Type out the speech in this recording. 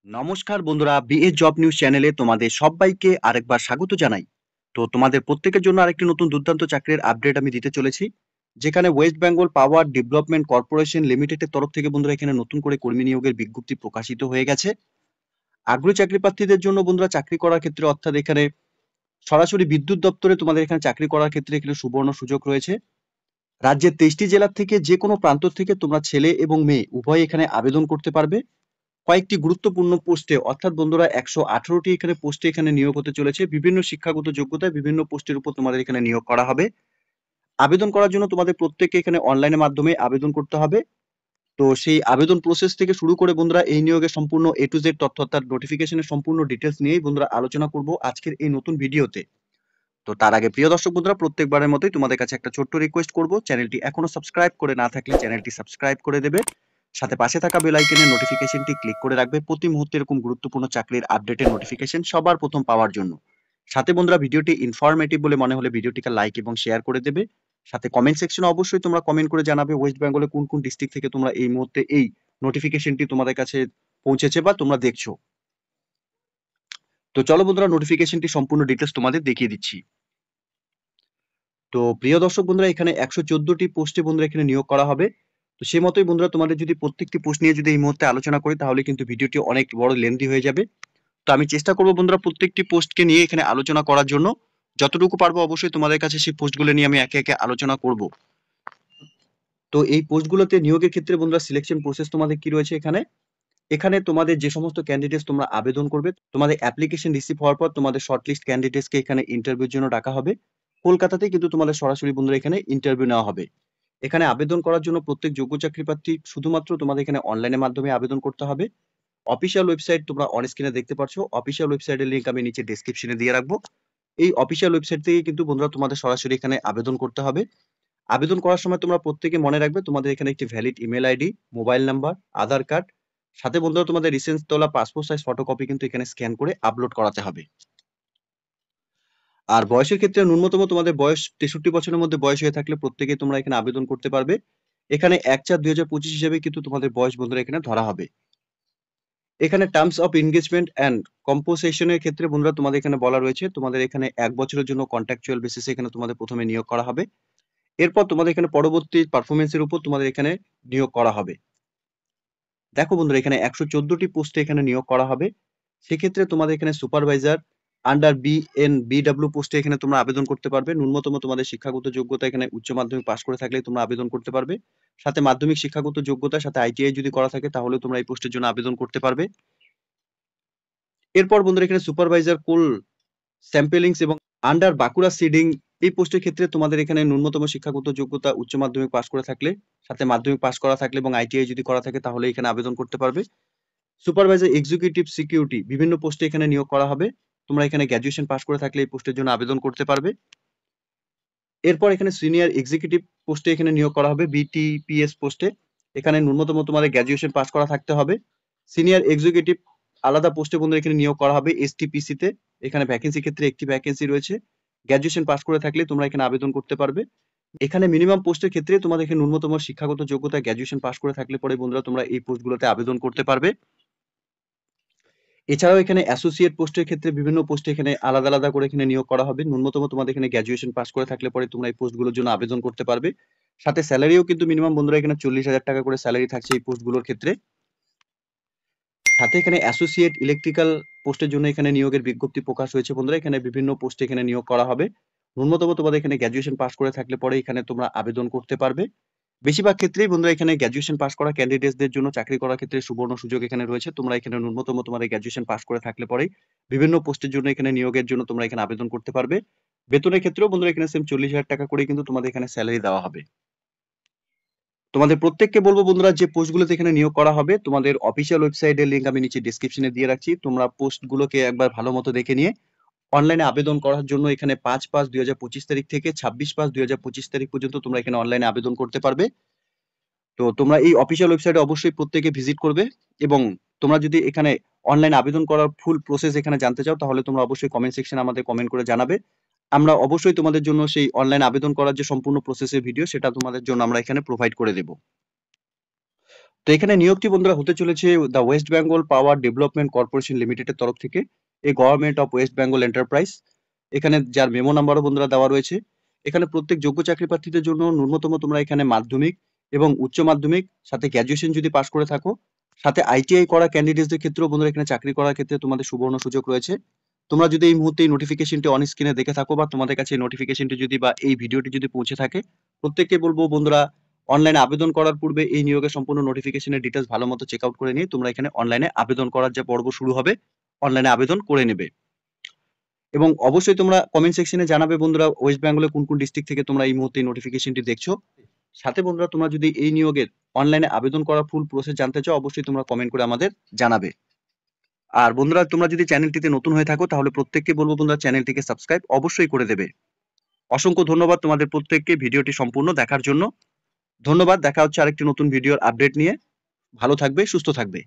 নমস্কার বন্ধুরা, BA job news চ্যানেলে তোমাদের সবাইকে আরেকবার স্বাগত জানাই। তো তোমাদের প্রত্যেকের জন্য আরেকটি নতুন দুর্দান্ত চাকরির আপডেট আমি দিতে চলেছি, যেখানে West Bengal power development corporation লিমিটেডের তরফ থেকে বন্ধুরা এখানে নতুন করে কর্মী নিয়োগের বিজ্ঞপ্তি প্রকাশিত হয়ে গেছে। আগ্রহী চাকরি প্রার্থীদের জন্য বন্ধুরা চাকরি করার ক্ষেত্রে অর্থাৎ এখানে সরাসরি বিদ্যুৎ দপ্তরে তোমাদের এখানে চাকরি করার ক্ষেত্রে এখানে সুবর্ণ সুযোগ রয়েছে। রাজ্যের 23টি জেলার থেকে যে কোনো প্রান্ত থেকে তোমরা ছেলে এবং মেয়ে উভয় এখানে আবেদন করতে পারবে। কয়েকটি গুরুত্বপূর্ণ পোস্টে অর্থাৎ বন্ধুরা 118টি এখানে পোস্টে এখানে নিয়োগ হতে চলেছে। বিভিন্ন শিক্ষাগত যোগ্যতায় বিভিন্ন পোস্টের উপর তোমাদের এখানে নিয়োগ করা হবে। আবেদন করার জন্য তোমাদের প্রত্যেককে এখানে অনলাইনের মাধ্যমে আবেদন করতে হবে। তো সেই আবেদন প্রসেস থেকে শুরু করে বন্ধুরা এই নিয়োগের সম্পূর্ণ A to Z তথ্য অর্থাৎ নোটিফিকেশনের সম্পূর্ণ ডিটেলস নিয়েই বন্ধুরা আলোচনা করব আজকের এই নতুন ভিডিওতে। তো তার আগে প্রিয় দর্শক বন্ধুরা, প্রত্যেকবারের মতোই তোমাদের কাছে একটা ছোট্ট রিকোয়েস্ট করব, চ্যানেলটি এখনো সাবস্ক্রাইব করে না থাকলে চ্যানেলটি সাবস্ক্রাইব করে দেবে। সাথে পাশে থাকা বেল আইকনের নোটিফিকেশনটি ক্লিক করে রাখবে প্রতি মুহূর্তে এরকম গুরুত্বপূর্ণ চাকরির আপডেটের নোটিফিকেশন সবার প্রথম পাওয়ার জন্য। সাথে বন্ধুরা ভিডিওটি ইনফরমেটিভ বলে মনে হলে ভিডিওটিকে লাইক এবং শেয়ার করে দেবে। সাথে কমেন্ট সেকশনে অবশ্যই তোমরা কমেন্ট করে জানাবে ওয়েস্ট বেঙ্গলে কোন কোন ডিস্ট্রিক্ট থেকে তোমরা এই মুহূর্তে এই নোটিফিকেশনটি তোমাদের কাছে পৌঁছেছে বা তোমরা দেখছো। তো চলো বন্ধুরা নোটিফিকেশনটি সম্পূর্ণ ডিটেলস তোমাদের দেখিয়ে দিচ্ছি। তো প্রিয় দর্শক বন্ধুরা, এখানে 114টি পোস্টে বন্ধুরা এখানে নিয়োগ করা হবে। তো সেই মতোই বন্ধুরা তোমাদের যদি প্রত্যেকটি পোস্ট নিয়ে যদি এই মুহূর্তে আলোচনা করি তাহলে কিন্তু ভিডিওটি অনেক বড় লেন্থি হয়ে যাবে। তো আমি চেষ্টা করব বন্ধুরা প্রত্যেকটি পোস্টকে নিয়ে এখানে আলোচনা করার জন্য। যতটুকু পারবো অবশ্যই তোমাদের কাছে সেই পোস্টগুলো নিয়ে আমি একে একে আলোচনা করব। তো এই পোস্টগুলোতে নিয়োগের ক্ষেত্রে বন্ধুরা সিলেকশন প্রসেস তোমাদের কি রয়েছে এখানে। এখানে তোমাদের যে সমস্ত ক্যান্ডিডেটস তোমরা আবেদন করবে, তোমাদের অ্যাপ্লিকেশন রিসিভ হওয়ার পর তোমাদের শর্টলিস্ট ক্যান্ডিডেটসকে এখানে ইন্টারভিউর জন্য ডাকা হবে। কলকাতাতেই কিন্তু তোমাদের সরাসরি বন্ধুরা এখানে ইন্টারভিউ নেওয়া হবে। এখানে আবেদন করার জন্য প্রত্যেক যোগ্য চাকরি প্রার্থী শুধুমাত্র তোমাদের এখানে অনলাইনের মাধ্যমে আবেদন করতে হবে। অফিসিয়াল ওয়েবসাইট তোমরা অন স্ক্রিনে দেখতে পাচ্ছ। অফিসিয়াল ওয়েবসাইটের লিংক আমি নিচে ডেসক্রিপশনে দিয়ে রাখবো। এই অফিসিয়াল ওয়েবসাইট থেকে কিন্তু বন্ধুরা তোমাদের সরাসরি এখানে আবেদন করতে হবে। আবেদন করার সময় তোমরা প্রত্যেকে মনে রাখবে তোমাদের এখানে একটি valid email ID, mobile number, Aadhaar card, সাথে বন্ধুরা তোমাদের রিসেন্ট তোলা পাসপোর্ট সাইজ ফটোকপি কিন্তু এখানে স্ক্যান করে আপলোড করাতে হবে। আর বয়সের ক্ষেত্রে ন্যূনতম তোমাদের বয়স 63 বছরের মধ্যে বয়স হয়ে থাকলে প্রত্যেকেই তোমরা এখানে আবেদন করতে পারবে। এখানে 1/4/2025 হিসেবে কিন্তু তোমাদের বয়স বন্ধুরা এখানে ধরা হবে। এখানে terms of engagement and composition এর ক্ষেত্রে বন্ধুরা তোমাদের এখানে বলা রয়েছে তোমাদের এখানে 1 বছরের জন্য কন্ট্রাকচুয়াল বেসিসে এখানে তোমাদের প্রথমে নিয়োগ করা হবে। এরপর তোমাদের এখানে পরবর্তী পারফরম্যান্স এর উপর তোমাদের এখানে নিয়োগ করা হবে। দেখো বন্ধুরা এখানে 114টি পোস্টে এখানে নিয়োগ করা হবে। সেক্ষেত্রে তোমাদের এখানে সুপারভাইজার আন্ডার বিএনবিডব্লিউ পোস্টে এখানে তোমরা আবেদন করতে পারবে। ন্যূনতম তোমাদের শিক্ষাগত যোগ্যতা এখানে উচ্চ মাধ্যমিক পাস করে থাকলে তোমরা আবেদন করতে পারবে। সাথে মাধ্যমিক শিক্ষাগত যোগ্যতার সাথে আইটিআই যদি করা থাকে তাহলে তোমরা এই পোস্টের জন্য আবেদন করতে পারবে। এরপর বন্ধুরা এখানে সুপারভাইজার কোল স্যাম্পেলিংস এবং আন্ডার বাঁকুড়া সিডিং এই পোস্টের ক্ষেত্রে তোমাদের এখানে ন্যূনতম শিক্ষাগত যোগ্যতা উচ্চ মাধ্যমিক পাস করে থাকলে, সাথে মাধ্যমিক পাস করা থাকলে এবং আইটিআই যদি করা থাকে তাহলে এখানে আবেদন করতে পারবে। সুপারভাইজার এক্সিকিউটিভ সিকিউরিটি বিভিন্ন পোস্টে এখানে নিয়োগ করা হবে। তোমরা এখানে গ্র্যাজুয়েশন পাস করে থাকলে এই পোস্টের জন্য আবেদন করতে পারবে। এরপর এখানে সিনিয়র এক্সিকিউটিভ পোস্টে এখানে নিয়োগ করা হবে বিটিপিএস পোস্টে। এখানে ন্যূনতম তোমাদের গ্র্যাজুয়েশন পাস করা থাকতে হবে। সিনিয়র এক্সিকিউটিভ আলাদা পোস্টে বন্ধুরা এখানে নিয়োগ করা হবে এসটিপিসি তে। এখানে ভ্যাকেন্সি ক্ষেত্রে একটি ভ্যাকেন্সি রয়েছে। গ্র্যাজুয়েশন পাস করে থাকলে তোমরা এখানে আবেদন করতে পারবে। এখানে মিনিমাম পোস্টের ক্ষেত্রে তোমাদের এখানে ন্যূনতম শিক্ষাগত যোগ্যতা গ্র্যাজুয়েশন পাস করে থাকলে পরে বন্ধুরা তোমরা এই পোস্টগুলোতে আবেদন করতে পারবে। এছাড়াও এখানে অ্যাসোসিয়েট পোস্টের ক্ষেত্রে বিভিন্ন পোস্টে এখানে আলাদা আলাদা করে এখানে নিয়োগ করা হবে। ন্যূনতম তোমাদের এখানে গ্র্যাজুয়েশন পাস করে থাকলে পরে তোমরা এই পোস্টগুলোর জন্য আবেদন করতে পারবে। সাথে স্যালারিও কিন্তু মিনিমাম বন্ধুরা এখানে 40,000 টাকা করে স্যালারি থাকছে এই পোস্টগুলোর ক্ষেত্রে। সাথে এখানে অ্যাসোসিয়েট ইলেকট্রিক্যাল পোস্টের জন্য এখানে নিয়োগের বিজ্ঞপ্তি প্রকাশ হয়েছে বন্ধুরা। এখানে বিভিন্ন পোস্টে এখানে নিয়োগ করা হবে। ন্যূনতম তোমাদের এখানে গ্র্যাজুয়েশন পাস করে থাকলে পরে এখানে তোমরা আবেদন করতে পারবে। বেশিরভাগ ক্ষেত্রেই বন্ধুরা এখানে গ্র্যাজুয়েশন পাস করা ক্যান্ডিডেটসদের জন্য চাকরি করার ক্ষেত্রে সুবর্ণ সুযোগ এখানে রয়েছে। তোমরা এখানে ন্যূনতম তোমাদের গ্র্যাজুয়েশন পাস করে থাকলে পরেই বিভিন্ন পোস্টের জন্য এখানে নিয়োগের জন্য তোমরা এখানে আবেদন করতে পারবে। বেতনের ক্ষেত্রেও বন্ধুরা এখানে সেম 40,000 টাকা করে কিন্তু তোমাদের এখানে স্যালারি দেওয়া হবে। তোমাদের প্রত্যেককে বলবো বন্ধুরা যে পোস্টগুলোতে এখানে নিয়োগ করা হবে তোমাদের অফিসিয়াল ওয়েবসাইটের লিংক আমি নিচে ডেসক্রিপশনে দিয়ে রাখছি। তোমরা পোস্টগুলোকে একবার ভালো মতো দেখে নিয়ে অনলাইনে আবেদন করার জন্য এখানে 5/5/2025 তারিখ থেকে 26/5/2025 তারিখ পর্যন্ত তোমরা এখানে অনলাইনে আবেদন করতে পারবে। তো তোমরা এই অফিসিয়াল ওয়েবসাইটে অবশ্যই প্রত্যেকে ভিজিট করবে এবং তোমরা যদি এখানে অনলাইন আবেদন করার ফুল প্রসেস এখানে জানতে চাও তাহলে তোমরা অবশ্যই কমেন্ট সেকশনে আমাদের কমেন্ট করে জানাবে। আমরা অবশ্যই তোমাদের জন্য সেই অনলাইন আবেদন করার যে সম্পূর্ণ প্রসেসের ভিডিও সেটা তোমাদের জন্য আমরা এখানে প্রোভাইড করে দেব। তো এখানে নিয়োগটি বন্ধুরা হতে চলেছে the West Bengal power development corporation লিমিটেডের তরফ থেকে, এই government of West Bengal enterprise. এখানে যার মেমো নাম্বারও বন্ধুরা দেওয়া রয়েছে। এখানে প্রত্যেক যোগ্য চাকরি প্রার্থীদের জন্য ন্যূনতম তোমরা এখানে মাধ্যমিক এবং উচ্চ মাধ্যমিক সাথে গ্র্যাজুয়েশন যদি পাশ করে থাকো, সাথে আইটিআই করা ক্যান্ডিডেটদের ক্ষেত্রেও বন্ধুরা এখানে চাকরি করার ক্ষেত্রে তোমাদের সুবর্ণ সুযোগ রয়েছে। তোমরা যদি এই মুহূর্তে এই নোটিফিকেশনটি অন স্ক্রিনে দেখে থাকো বা তোমাদের কাছে এই নোটিফিকেশনটি যদি বা এই ভিডিওটি যদি পৌঁছে থাকে, প্রত্যেককে বলবো বন্ধুরা অনলাইনে আবেদন করার পূর্বে এই নিয়োগের সম্পূর্ণ নোটিফিকেশনের ডিটেলস ভালো মতো চেক আউট করে নিয়ে তোমরা এখানে অনলাইনে আবেদন করার যে পর্ব শুরু হবে, অনলাইনে আবেদন করে নেবে। এবং অবশ্যই তোমরা কমেন্ট সেকশনে জানাবে বন্ধুরা ওয়েস্ট বেঙ্গলের কোন কোন ডিস্ট্রিক্ট থেকে তোমরা এই মুহূর্তে নোটিফিকেশনটি দেখছো। সাথে বন্ধুরা তোমরা যদি এই নিয়োগের অনলাইনে আবেদন করার ফুল প্রসেস জানতে চাও, অবশ্যই তোমরা কমেন্ট করে আমাদের জানাবে। আর বন্ধুরা তোমরা যদি চ্যানেলটিতে নতুন হয়ে থাকো তাহলে প্রত্যেককে বলবো বন্ধুরা চ্যানেলটিকে সাবস্ক্রাইব অবশ্যই করে দেবে। অসংখ্য ধন্যবাদ তোমাদের প্রত্যেককে ভিডিওটি সম্পূর্ণ দেখার জন্য। ধন্যবাদ। দেখা হচ্ছে আরেকটি নতুন ভিডিওর আপডেট নিয়ে। ভালো থাকবে, সুস্থ থাকবে।